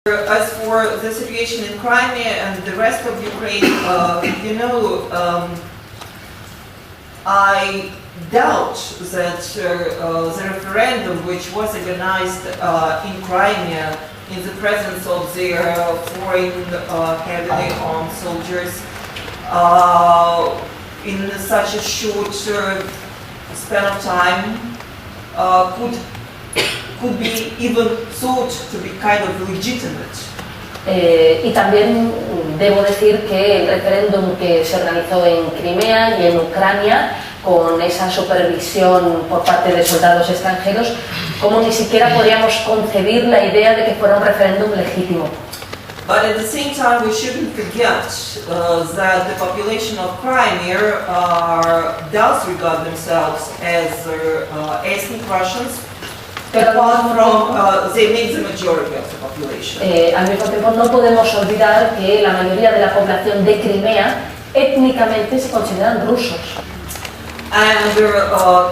As for the situation in Crimea and the rest of Ukraine, I doubt that the referendum which was organized in Crimea in the presence of their foreign cabinet armed soldiers in such a short span of time could be even thought to be kind of legitimate. Y también debo decir que el referéndum que se organizó en Crimea y en Ucrania, con esa supervisión por parte de soldados extranjeros, como ni siquiera podríamos concebir la idea de que fuera un referéndum legítimo. But at the same time, we shouldn't forget that the population of Crimea does regard themselves as ethnic Russians. Apart from, they make the majority of the population. Al mismo tiempo, no podemos olvidar que la mayoría de la población de Crimea étnicamente se consideran rusos. And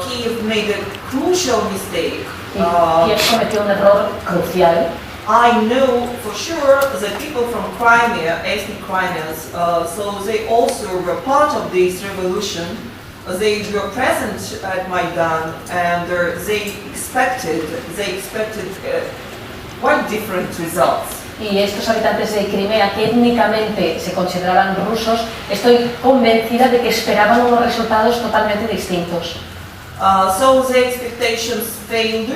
Kiev made a crucial mistake. Kiev cometió un error crucial. I know for sure that people from Crimea, ethnic Crimeans, so they also were part of this revolution. They were present at Maidan, and they expected quite different results. Y estos habitantes de Crimea, que étnicamente se consideraban rusos, estoy convencida de que esperaban unos resultados totalmente distintos. So the expectations failed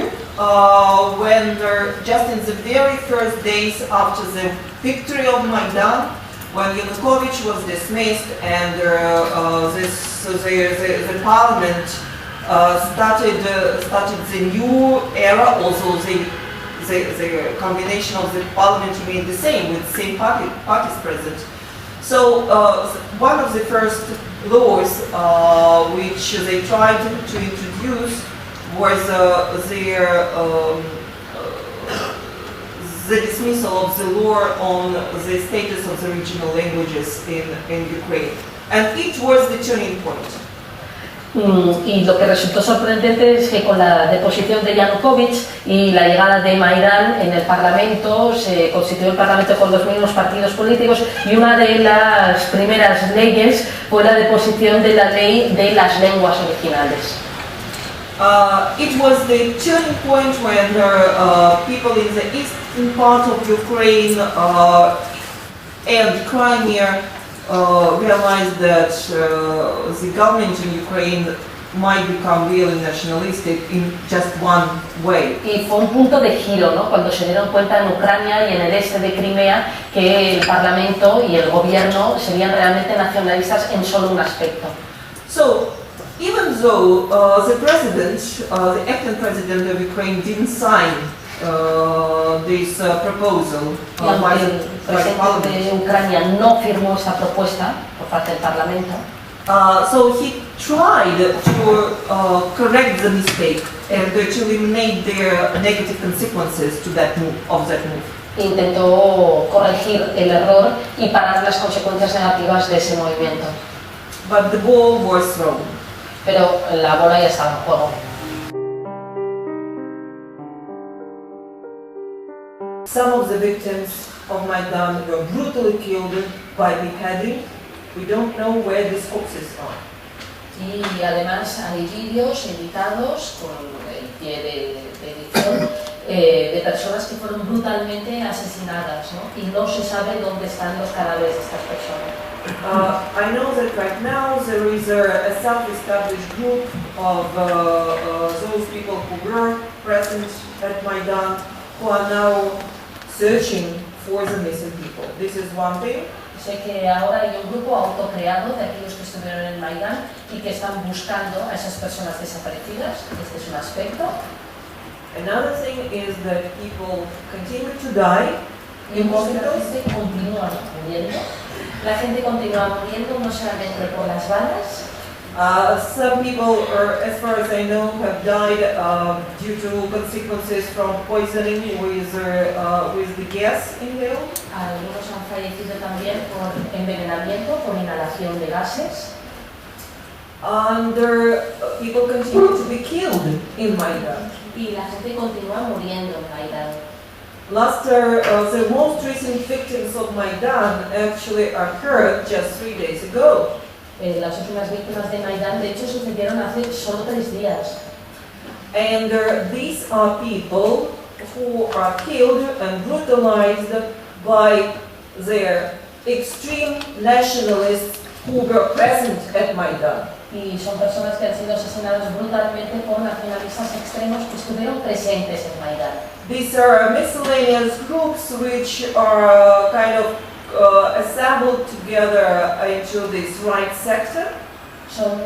when just in the very first days after the victory of Maidan, when Yanukovych was dismissed and the parliament started the new era, also the combination of the parliament remained the same, with the same parties present. So one of the first laws which they tried to introduce was the dismissal of the law on the status of the regional languages in Ukraine. And it was the turning point. Y lo que resultó sorprendente es que con la deposición de Yanukovych y la llegada de Maidán en el Parlamento, se constituyó el Parlamento con los mismos partidos políticos y una de las primeras leyes fue la deposición de la ley de las lenguas originales. It was the turning point when people in the eastern part of Ukraine and Crimea realized that the government in Ukraine might become really nationalistic in just one way. Y fue un punto de giro, ¿no? Cuando se dieron cuenta en Ucrania y en el este de Crimea que el Parlamento y el gobierno serían realmente nacionalistas en solo un aspecto. So, even though the president, the acting president of Ukraine, didn't sign this proposal by the Parliament, de Ucrania no firmó esta propuesta por parte del Parlamento. So he tried to correct the mistake and to eliminate their negative consequences to that move. Intentó corregir el error y parar las consecuencias negativas de ese movimiento. But the ball was thrown. Pero la bola ya estaba en juego. Some of the victims of Maidan were brutally killed by beheading. We don't know where these corpses are. Y además hay vídeos editados con el pie de edición de personas que fueron brutalmente asesinadas, ¿no? Y no se sabe dónde están los cadáveres de estas personas. I know that right now there is a self-established group of those people who were present at Maidan who are now searching for the missing people. This is one thing. Sé que ahora hay un grupo autocreado de aquellos que estuvieron en Maidán y que están buscando a esas personas desaparecidas. Este es un aspecto. Another thing is that people continue to die in hospitals. La gente continúa muriendo. La gente continúa muriendo no solamente por las balas. Some people, as far as I know, have died due to consequences from poisoning with the gas inhaled. Algunos han fallecido también por envenenamiento, por inhalación de gases. And people continue to be killed in Maidan. Y la gente continúa muriendo en Maidán. The most recent victims of Maidan actually occurred just 3 days ago. Las últimas víctimas de Maidán, de hecho, sucedieron hace solo 3 días. And these are people who are killed and brutalized by their extreme nationalists who were present at Maidan. Y son personas que han sido asesinadas brutalmente por nacionalistas extremos que estuvieron presentes en Maidán. These are miscellaneous groups which are kind of assembled together into this right sector. Son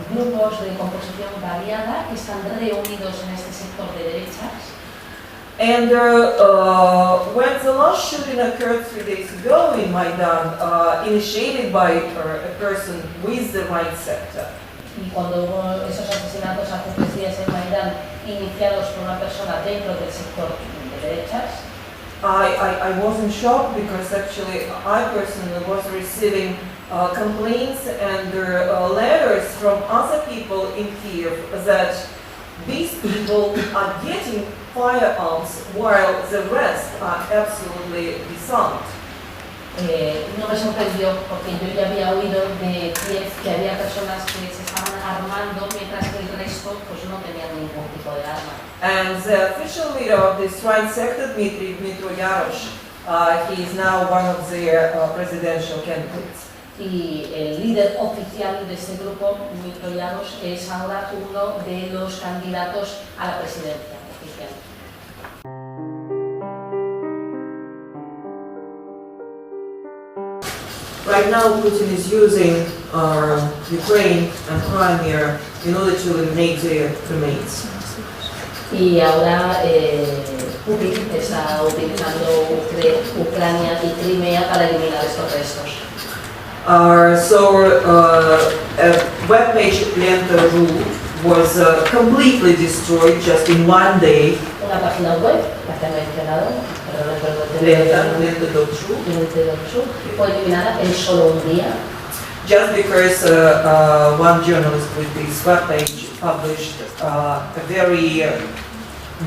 grupos de composición variada que están reunidos en este sector de derechas. And when the last shooting occurred 3 days ago in Maidan, initiated by a person with the right sector, Y cuando hubo esos asesinatos hace 3 días en Maidán, iniciados por una persona dentro del sector de derechas, I wasn't shocked because actually I personally was receiving complaints and letters from other people in Kiev that these people are getting firearms while the rest are absolutely disarmed. No me sorprendió porque yo ya había oído de Kiev que había personas que se estaban armando mientras que el resto pues no tenían ningún tipo de arma. And the official leader of this right sector, Dmitry Yarosh, he is now one of their presidential candidates. Y el líder oficial de este grupo, Dmitry Yarosh, es ahora uno de los candidatos a la presidencia oficial. Right now, Putin is using Ukraine and Crimea in order to eliminate their remains. Y ahora Putin está utilizando Ucrania y Crimea para eliminar estos restos. A webpage entre was completely destroyed just in one day. Una página web, la que he mencionado, fue eliminada en solo un día. Just because one journalist with this webpage published a very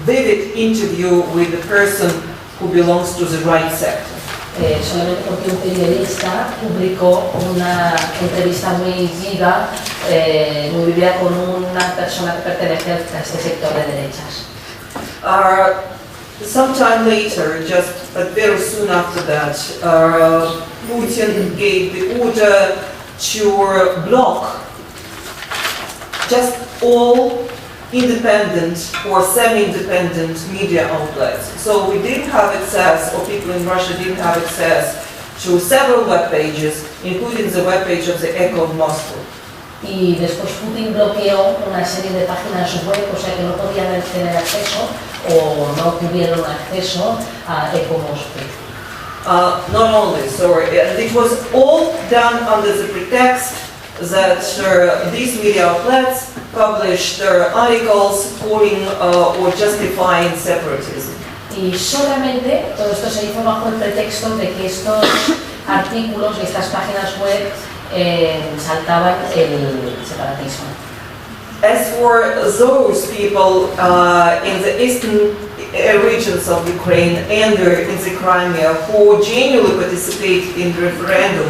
vivid interview with the person who belongs to the right sector. Solamente porque un periodista publicó una entrevista muy viva, muy vivida con una persona que pertenece a este sector de derechas. Sometime later, but very soon after that, Putin gave the order to block just all independent or semi-independent media outlets. So we didn't have access, or people in Russia didn't have access to several web pages, including the web page of the Echo of Moscow. Y después Putin bloqueó una serie de páginas web, o sea que no podían tener acceso o no tuvieron acceso a Echo Moscow. Not only, so it was all done under the pretext that these media outlets published articles supporting or justifying separatism. Y solamente todo esto se hizo bajo el pretexto de que estos artículos y estas páginas web saltaban el separatismo. As for those people in the eastern regions of Ukraine and in the Crimea who genuinely participated in the referendum,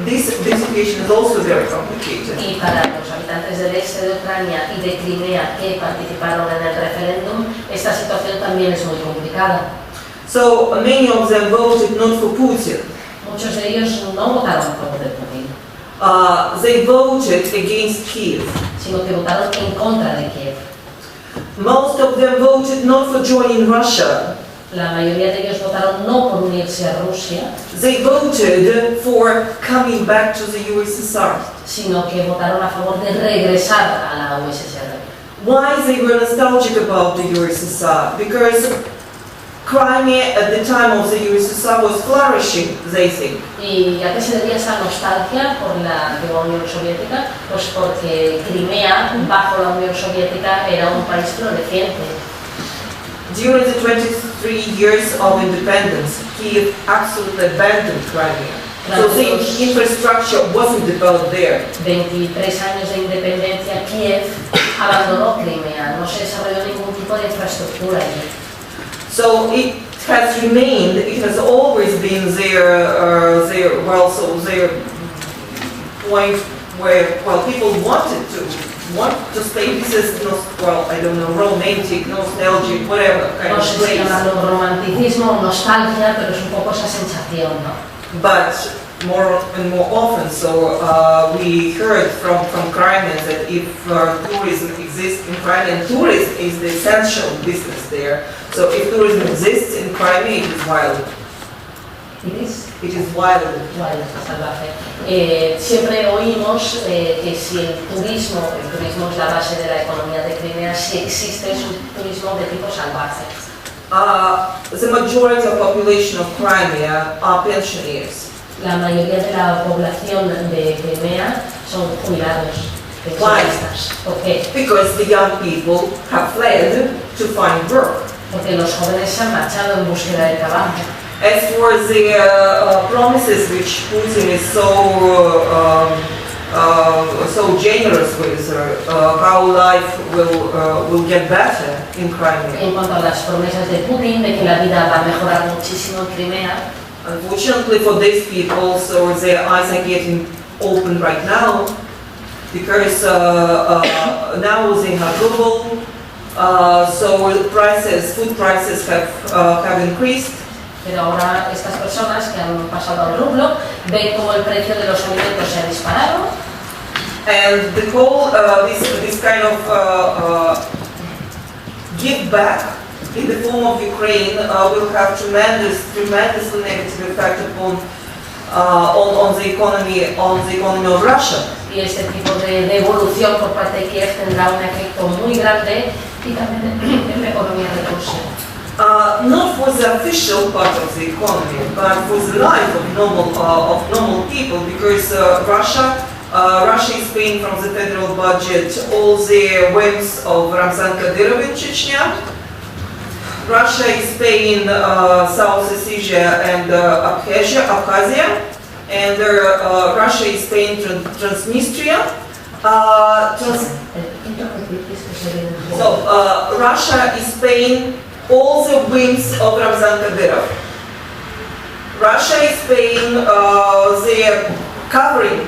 this situation is also very complicated. Y para los habitantes del este de Ucrania y de Crimea que participaron en el referéndum, esta situación también es muy complicada. So many of them voted not for Putin. Muchos de ellos no votaron a favor de Putin. They voted against Kiev. Sino que votaron en contra de Kiev. Most of them voted not for joining Russia. La mayoría de ellos votaron no por unirse a Rusia. They voted for coming back to the USSR. Sino que votaron a favor de regresar a la USSR. Why they were nostalgic about the USSR? Because Crimea at the time of the USSR was flourishing, they think. ¿Y a qué se debía esa nostalgia por la antigua Unión Soviética? Pues porque Crimea, bajo la Unión Soviética, era un país floreciente. During the 23 years of independence, Kiev absolutely abandoned Crimea. So the infrastructure wasn't developed there. 23 años de independencia, Kiev abandonó Crimea, no se desarrolló ningún tipo de infraestructura allí. So it has remained, it has always been their point where, well, people want to stay. This is, I don't know, romantic, nostalgic, whatever kind No of sé si place. llamarlo romanticismo o nostalgia, pero es un poco esa sensación, ¿no? But more and more often, so we heard from Crimea that if tourism exists in Crimea, and tourism is the essential business there, so if tourism exists in Crimea, it is wild. It is wild. Wild, salvaje. Siempre oímos que si el turismo es la base de la economía de Crimea, si existe es un turismo de tipo salvaje. The majority of population of Crimea are pensioners. La mayoría de la población de Crimea son jubilados, pensionistas. ¿Por qué? Because the young people have fled to find work. Porque los jóvenes se han marchado en búsqueda de trabajo. As for the promises which Putin is so generous with, how life will get better in Crimea. En cuanto a las promesas de Putin de que la vida va a mejorar muchísimo en Crimea, unfortunately for these people, so their eyes are getting open right now, because now they have ruble, so food prices have increased. Pero ahora estas personas que han pasado al rublo ven como el precio de los alimentos se ha disparado. And the whole this kind of give back in the form of Ukraine will have tremendously negative effect on the economy of Russia. Y este tipo de devolución por parte de Kiev tendrá un efecto muy grande y también en la economía de Rusia. Not for the official part of the economy, but for the life of normal people, because Russia is paying from the federal budget all the whims of Ramzan Kadyrov in Chechnya. Russia is paying South Ossetia and Abkhazia, and Russia is paying Transnistria. Russia is paying all the whims of Ramzan Kadyrov. Russia is paying, they're covering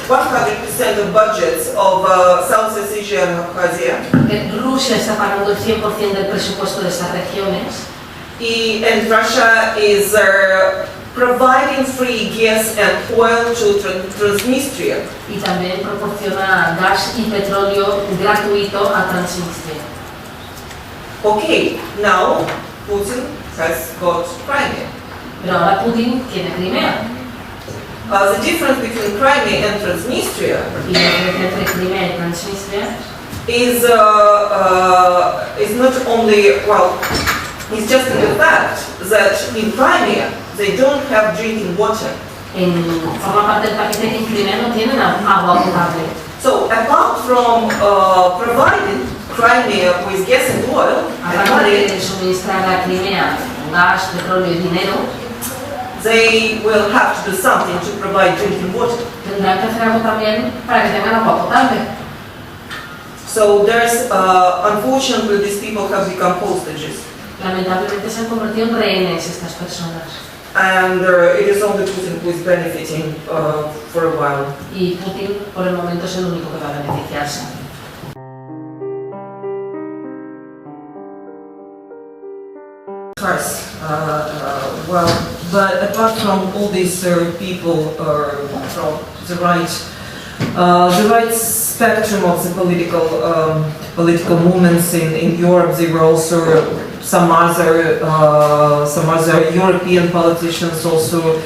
100% of budgets of South Ossetia and Abkhazia. Rusia está pagando el 100% del presupuesto de estas regiones. And Russia is providing free gas and oil to Transnistria. Y también proporciona gas y petróleo gratuito a Transnistria. Okay, now Putin has got Crimea. Pero ahora Putin tiene Crimea. The difference between Crimea and Transnistria Y la diferencia entre Crimea y Transnistria is not only, it's just in the fact that in Crimea they don't have drinking water. Forma parte del paquete que en Crimea no tienen agua potable. So apart from providing Crimea with gas and oil, Aparte de suministrar a Crimea gas, petróleo y dinero, they will have to do something to provide drinking water. tendrán que hacer algo también para que tengan agua potable. So there's, unfortunately, these people have become hostages. Lamentablemente se han convertido en rehenes estas personas. And it is only Putin who is benefiting for a while. Y Putin por el momento es el único que va a beneficiarse. But apart from all these people from the right spectrum of the political movements in Europe, there were also some other European politicians also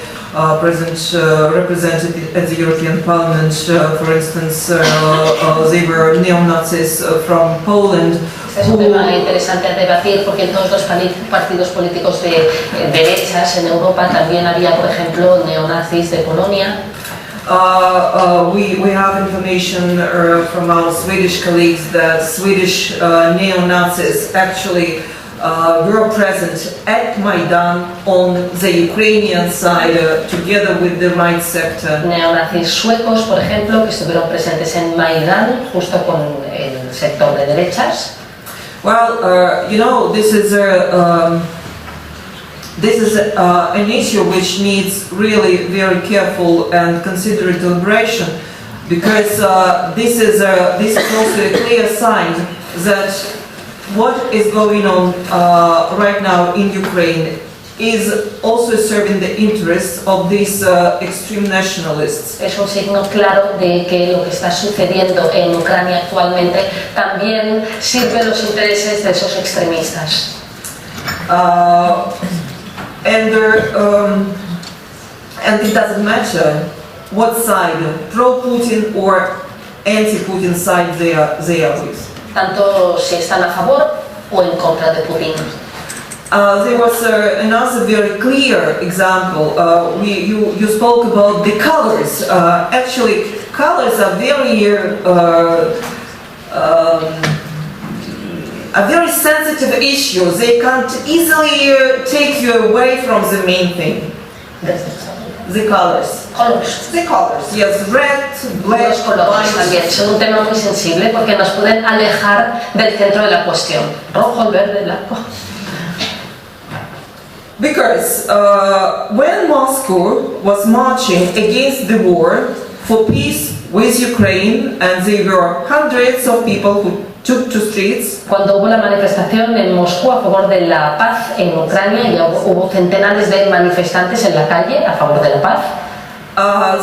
represented at the European Parliament. For instance, they were neo-Nazis from Poland. Este es un tema interesante a debatir porque en todos los partidos políticos de derechas en Europa también había, por ejemplo, neonazis de Polonia. We have information from our Swedish colleagues that Swedish neo-Nazis actually were present at Maidan on the Ukrainian side together with the right sector. Neonazis suecos, por ejemplo, que estuvieron presentes en Maidan justo con el sector de derechas. Well, you know, this is this is an issue which needs really very careful and considerate deliberation, because this is also a clear sign that what is going on right now in Ukraine is also serving the interests of these extreme nationalists. Es un signo claro de que lo que está sucediendo en Ucrania actualmente también sirve los intereses de esos extremistas. And it doesn't matter what side, pro-Putin or anti-Putin side they are with. Tanto si están a favor o en contra de Putin. There was another very clear example. You spoke about the colors. Actually, colors are a very sensitive issue. They can't easily take you away from the main thing. The colors. The colors. Yes, red, black, los colores también son un tema muy sensible porque nos pueden alejar del centro de la cuestión. Rojo, verde, blanco. Because when Moscow was marching against the war for peace with Ukraine, and there were hundreds of people who took to streets. Cuando hubo la manifestación en Moscú a favor de la paz en Ucrania, y hubo centenares de manifestantes en la calle a favor de la paz.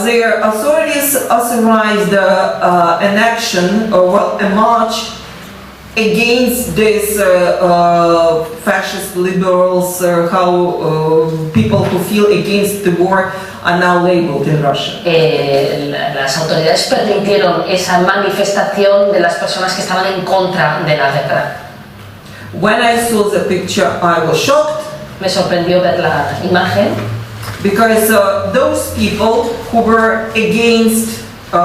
Their authorities authorized an action, a march against these fascist liberals, how people who feel against the war are now labeled in Russia. Las autoridades permitieron esa manifestación de las personas que estaban en contra de la guerra. When I saw the picture, I was shocked. Me sorprendió ver la imagen. Because those people who were against the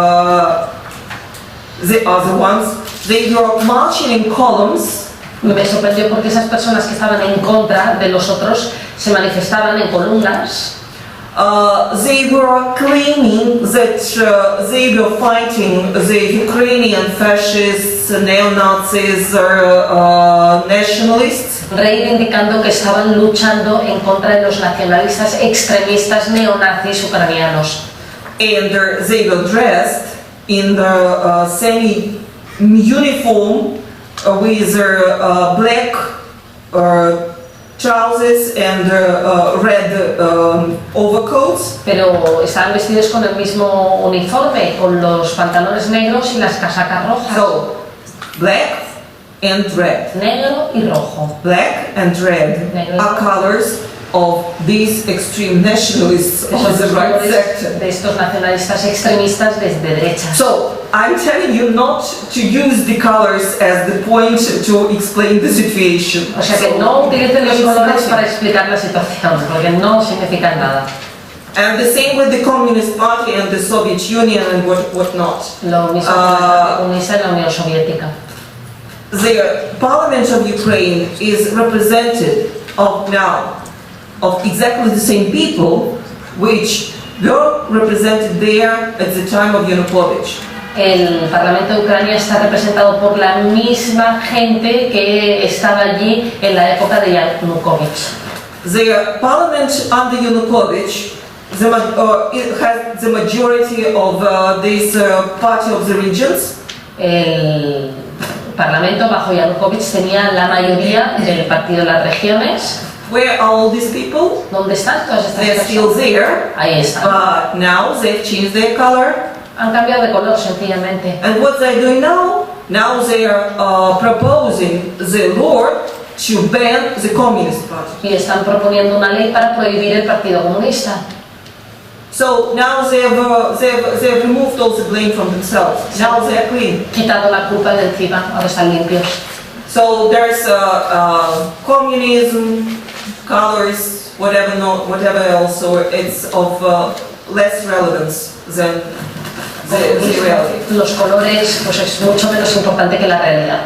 other ones, they were marching in columns. Me sorprendió porque esas personas que estaban en contra de los otros se manifestaban en columnas. They were claiming that they were fighting the Ukrainian fascists, neo-Nazis, nationalists. Reivindicando que estaban luchando en contra de los nacionalistas extremistas neonazis ucranianos. And they were dressed in the semi-uniform with black trousers and red overcoats. Pero estaban vestidos con el mismo uniforme, con los pantalones negros y las casacas rojas. So, black and red. Negro y rojo. Black and red are colors of these extreme nationalists of the right sector. De estos nacionalistas extremistas de derecha. So, I'm telling you not to use the colors as the point to explain the situation. O sea que no utilicen los colores para explicar la situación, porque no significan nada. And the same with the Communist Party and the Soviet Union and what not. Lo mismo con la comunista y la Unión Soviética. The Parliament of Ukraine is represented of exactly the same people which were represented there at the time of Yanukovych. El Parlamento de Ucrania está representado por la misma gente que estaba allí en la época de Yanukovych. The parliament under Yanukovych it had the majority of this party of the regions. El Parlamento bajo Yanukovych tenía la mayoría del partido de las regiones. Where are all these people? ¿Dónde están todas estas They're still personas? there. Ahí están. But now they've changed their color. Han cambiado de color sencillamente. And what they're doing now? Now they are proposing the law to ban the Communist Party. Y están proponiendo una ley para prohibir el Partido Comunista. So now they've removed all the blame from themselves. Now they're clean. Quitado la culpa de encima, ahora están limpios. So there's communism, colors, whatever else. So it's of less relevance than the reality. Los colores, pues es mucho menos importante que la realidad.